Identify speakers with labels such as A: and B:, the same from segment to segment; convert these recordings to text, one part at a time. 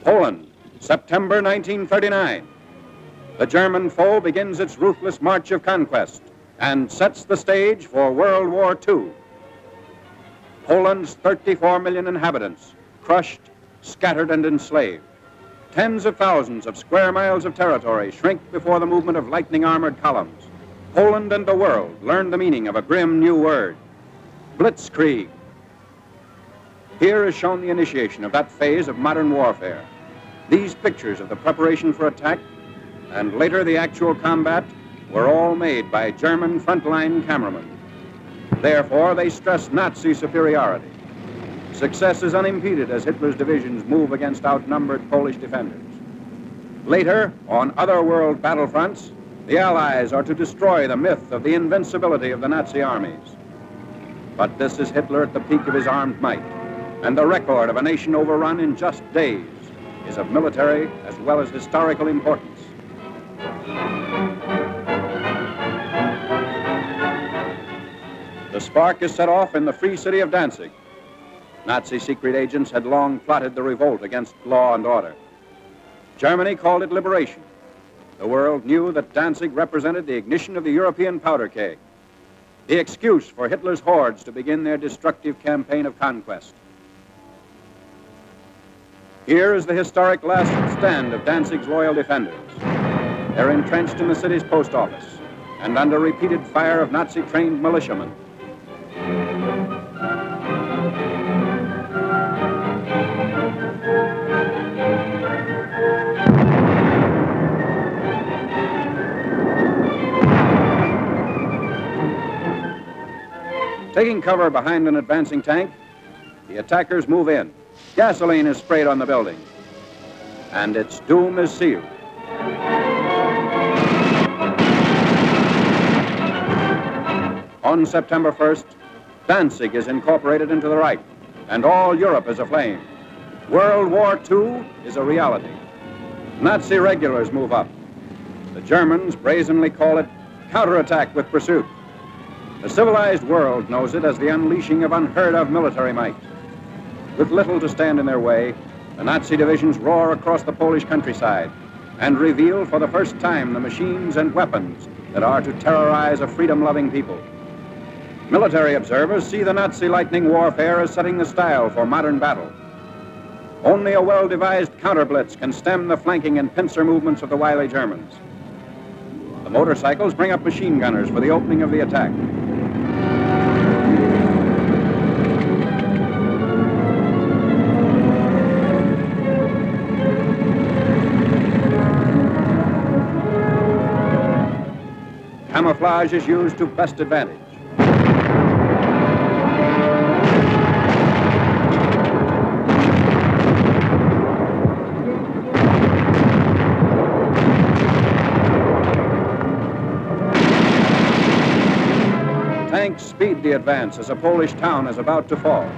A: Poland, September 1939. The German foe begins its ruthless march of conquest and sets the stage for World War II. Poland's 34 million inhabitants, crushed, scattered, and enslaved. Tens of thousands of square miles of territory shrink before the movement of lightning armored columns. Poland and the world learn the meaning of a grim new word, blitzkrieg. Here is shown the initiation of that phase of modern warfare. These pictures of the preparation for attack and later the actual combat were all made by German frontline cameramen. Therefore, they stress Nazi superiority. Success is unimpeded as Hitler's divisions move against outnumbered Polish defenders. Later, on other world battlefronts, the Allies are to destroy the myth of the invincibility of the Nazi armies. But this is Hitler at the peak of his armed might, and the record of a nation overrun in just days is of military as well as historical importance. The spark is set off in the free city of Danzig. Nazi secret agents had long plotted the revolt against law and order. Germany called it liberation. The world knew that Danzig represented the ignition of the European powder keg, the excuse for Hitler's hordes to begin their destructive campaign of conquest. Here is the historic last stand of Danzig's loyal defenders. They're entrenched in the city's post office and under repeated fire of Nazi-trained militiamen. Taking cover behind an advancing tank, the attackers move in. Gasoline is sprayed on the building, and its doom is sealed. On September 1st, Danzig is incorporated into the Reich, and all Europe is aflame. World War II is a reality. Nazi regulars move up. The Germans brazenly call it counterattack with pursuit. The civilized world knows it as the unleashing of unheard-of military might. With little to stand in their way, the Nazi divisions roar across the Polish countryside and reveal for the first time the machines and weapons that are to terrorize a freedom-loving people. Military observers see the Nazi lightning warfare as setting the style for modern battle. Only a well-devised counter-blitz can stem the flanking and pincer movements of the wily Germans. The motorcycles bring up machine gunners for the opening of the attack. Camouflage is used to best advantage. Tanks speed the advance as a Polish town is about to fall.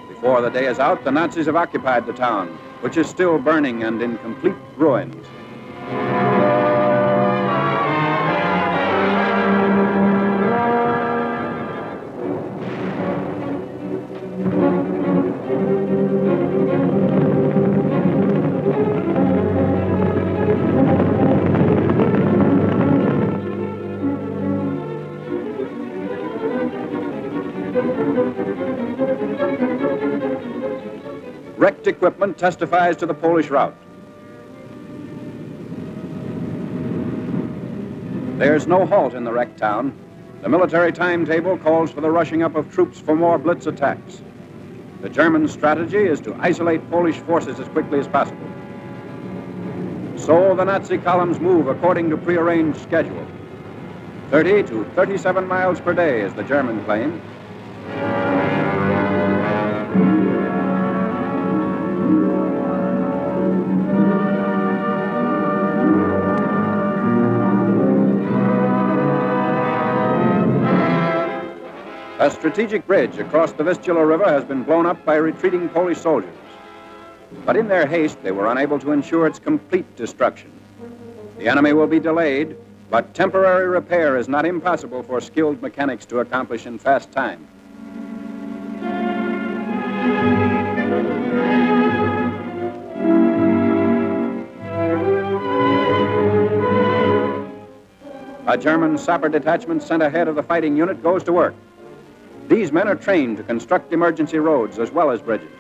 A: Before the day is out, the Nazis have occupied the town, which is still burning and in complete ruins. Wrecked equipment testifies to the Polish rout. There's no halt in the wrecked town. The military timetable calls for the rushing up of troops for more blitz attacks. The German strategy is to isolate Polish forces as quickly as possible. So the Nazi columns move according to prearranged schedule. 30 to 37 miles per day is the German claim. A strategic bridge across the Vistula River has been blown up by retreating Polish soldiers. But in their haste, they were unable to ensure its complete destruction. The enemy will be delayed, but temporary repair is not impossible for skilled mechanics to accomplish in fast time. A German sapper detachment sent ahead of the fighting unit goes to work. These men are trained to construct emergency roads as well as bridges.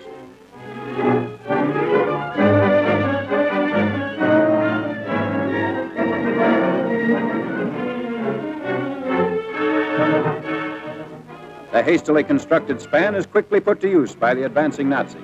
A: The hastily constructed span is quickly put to use by the advancing Nazis.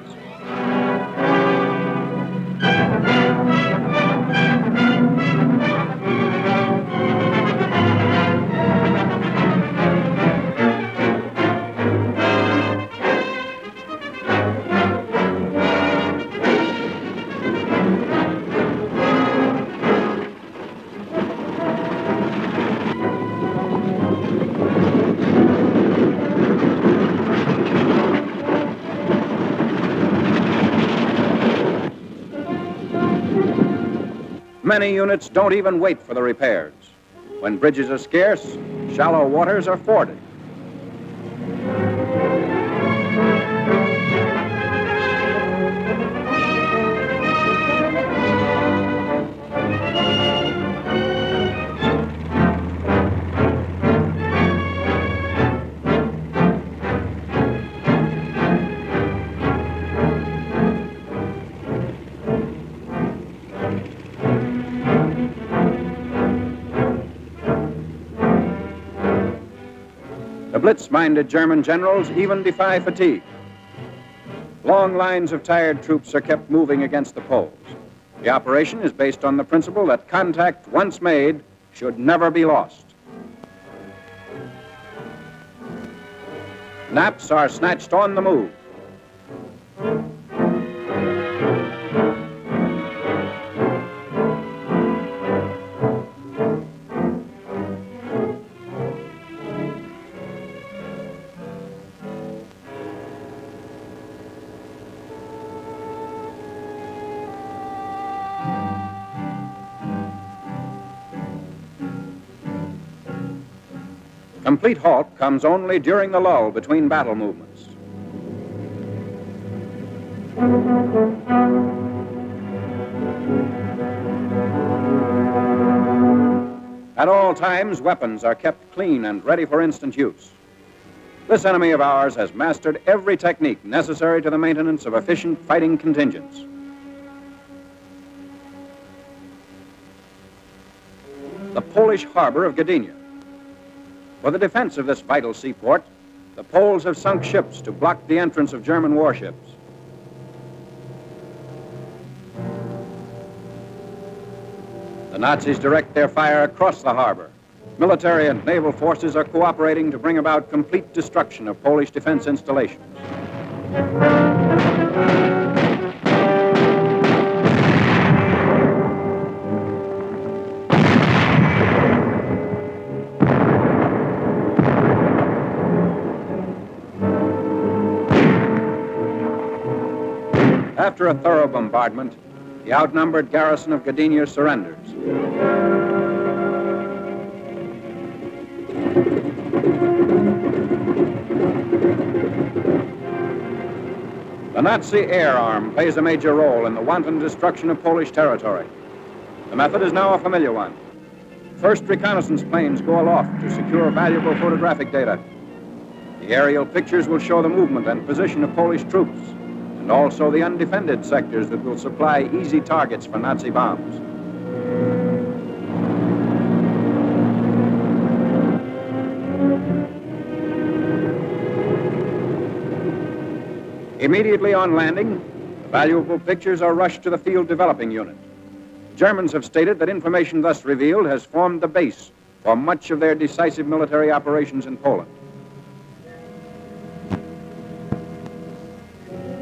A: Many units don't even wait for the repairs. When bridges are scarce, shallow waters are forded. Blitz-minded German generals even defy fatigue. Long lines of tired troops are kept moving against the Poles. The operation is based on the principle that contact, once made, should never be lost. Naps are snatched on the move. Complete halt comes only during the lull between battle movements. At all times, weapons are kept clean and ready for instant use. This enemy of ours has mastered every technique necessary to the maintenance of efficient fighting contingents. The Polish harbor of Gdynia. For the defense of this vital seaport, the Poles have sunk ships to block the entrance of German warships. The Nazis direct their fire across the harbor. Military and naval forces are cooperating to bring about complete destruction of Polish defense installations. After a thorough bombardment, the outnumbered garrison of Gdynia surrenders. The Nazi air arm plays a major role in the wanton destruction of Polish territory. The method is now a familiar one. First reconnaissance planes go aloft to secure valuable photographic data. The aerial pictures will show the movement and position of Polish troops, and also the undefended sectors that will supply easy targets for Nazi bombs. Immediately on landing, the valuable pictures are rushed to the field developing unit. Germans have stated that information thus revealed has formed the base for much of their decisive military operations in Poland.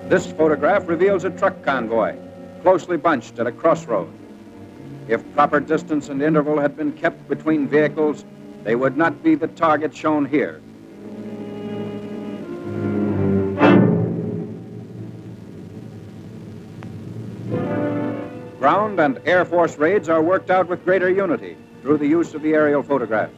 A: This photograph reveals a truck convoy, closely bunched at a crossroad. If proper distance and interval had been kept between vehicles, they would not be the target shown here. Ground and Air Force raids are worked out with greater unity through the use of the aerial photographs.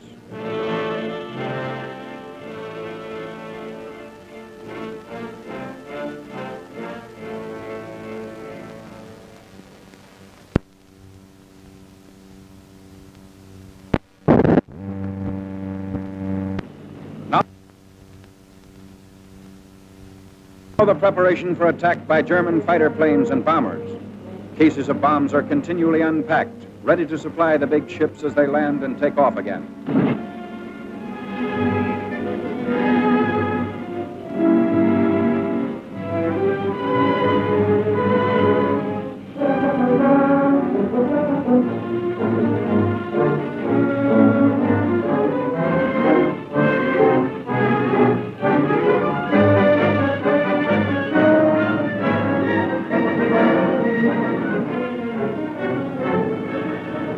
A: The preparation for attack by German fighter planes and bombers. Cases of bombs are continually unpacked, ready to supply the big ships as they land and take off again.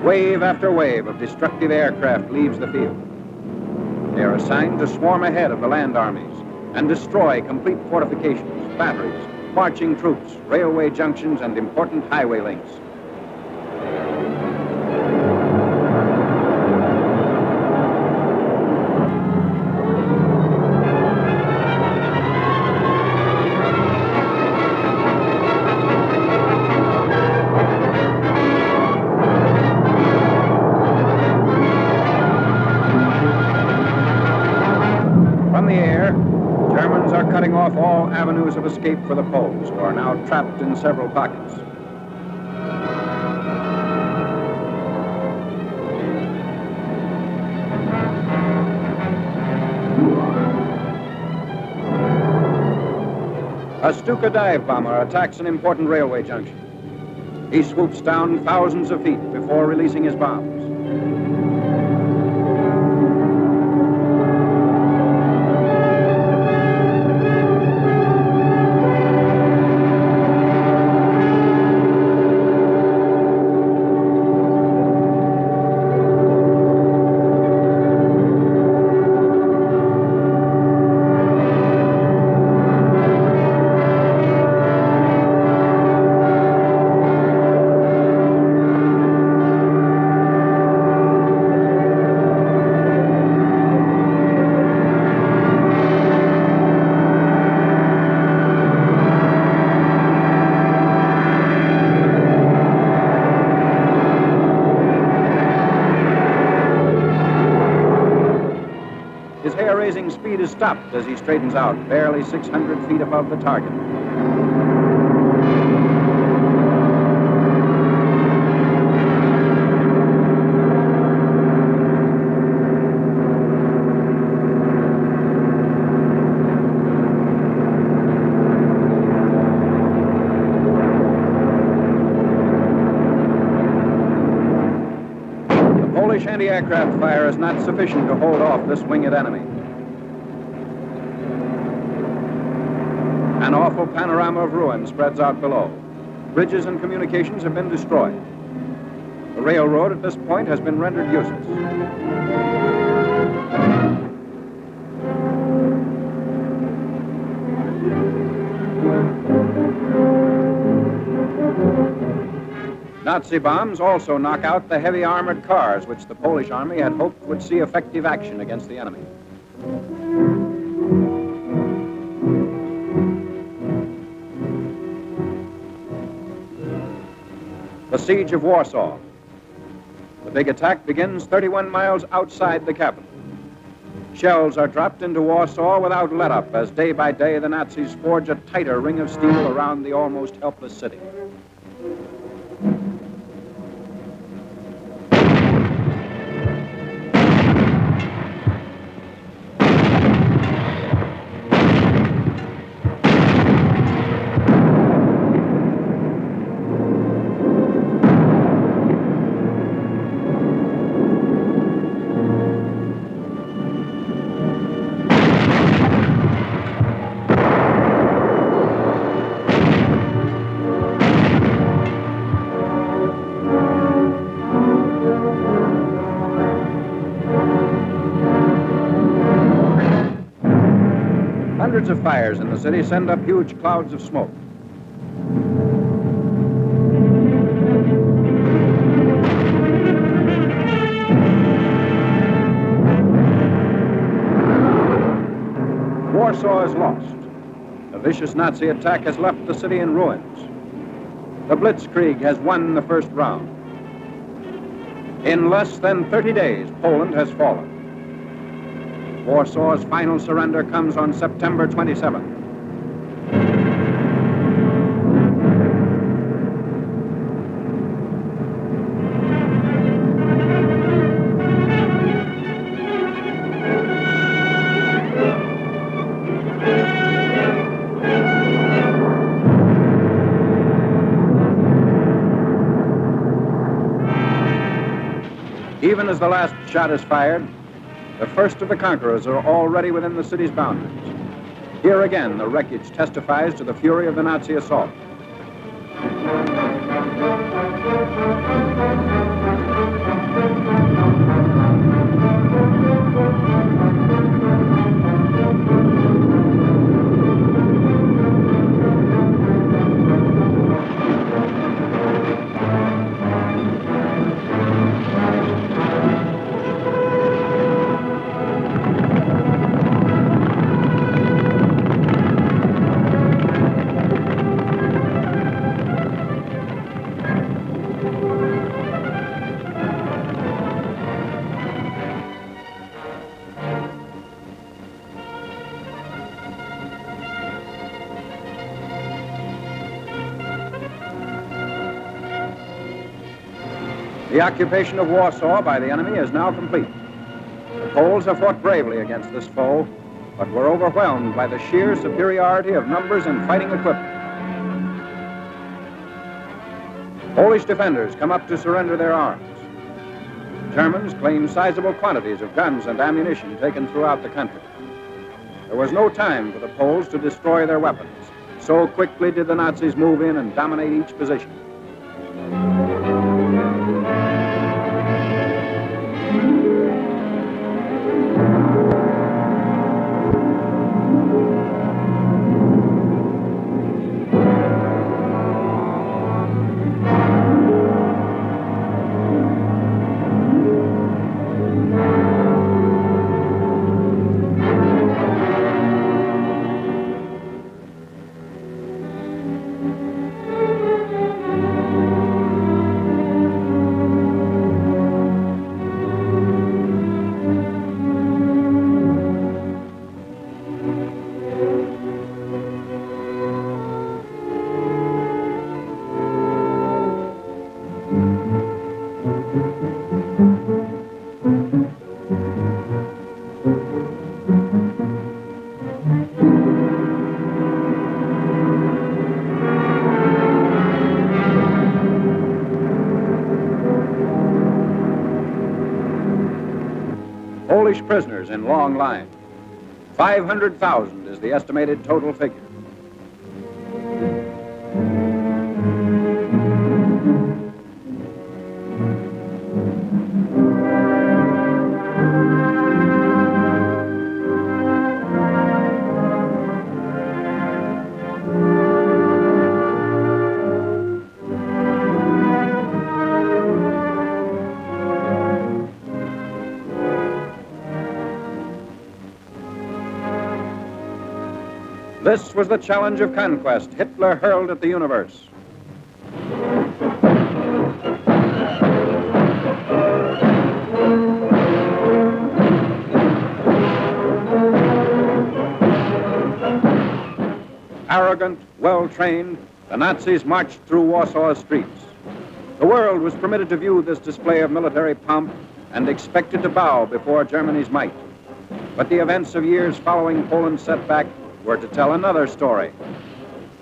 A: Wave after wave of destructive aircraft leaves the field. They are assigned to swarm ahead of the land armies and destroy complete fortifications, batteries, marching troops, railway junctions, and important highway links. Cutting off all avenues of escape for the Poles, who are now trapped in several pockets. A Stuka dive bomber attacks an important railway junction. He swoops down thousands of feet before releasing his bombs. Speed is stopped as he straightens out, barely 600 feet above the target. The Polish anti-aircraft fire is not sufficient to hold off this winged enemy. An awful panorama of ruin spreads out below. Bridges and communications have been destroyed. The railroad at this point has been rendered useless. Nazi bombs also knock out the heavy armored cars which the Polish army had hoped would see effective action against the enemy. The siege of Warsaw. The big attack begins 31 miles outside the capital. Shells are dropped into Warsaw without let-up as day by day the Nazis forge a tighter ring of steel around the almost helpless city. Hundreds of fires in the city send up huge clouds of smoke. Warsaw is lost. The vicious Nazi attack has left the city in ruins. The Blitzkrieg has won the first round. In less than 30 days, Poland has fallen. Warsaw's final surrender comes on September 27th. Even as the last shot is fired, the first of the conquerors are already within the city's boundaries. Here again, the wreckage testifies to the fury of the Nazi assault. The occupation of Warsaw by the enemy is now complete. The Poles have fought bravely against this foe, but were overwhelmed by the sheer superiority of numbers and fighting equipment. Polish defenders come up to surrender their arms. Germans claim sizable quantities of guns and ammunition taken throughout the country. There was no time for the Poles to destroy their weapons. So quickly did the Nazis move in and dominate each position. Polish prisoners in long line. 500,000 is the estimated total figure. This was the challenge of conquest Hitler hurled at the universe. Arrogant, well-trained, the Nazis marched through Warsaw's streets. The world was permitted to view this display of military pomp and expected to bow before Germany's might. But the events of years following Poland's setback were to tell another story.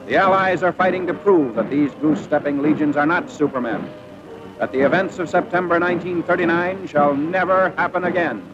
A: The Allies are fighting to prove that these goose-stepping legions are not supermen, that the events of September 1939 shall never happen again.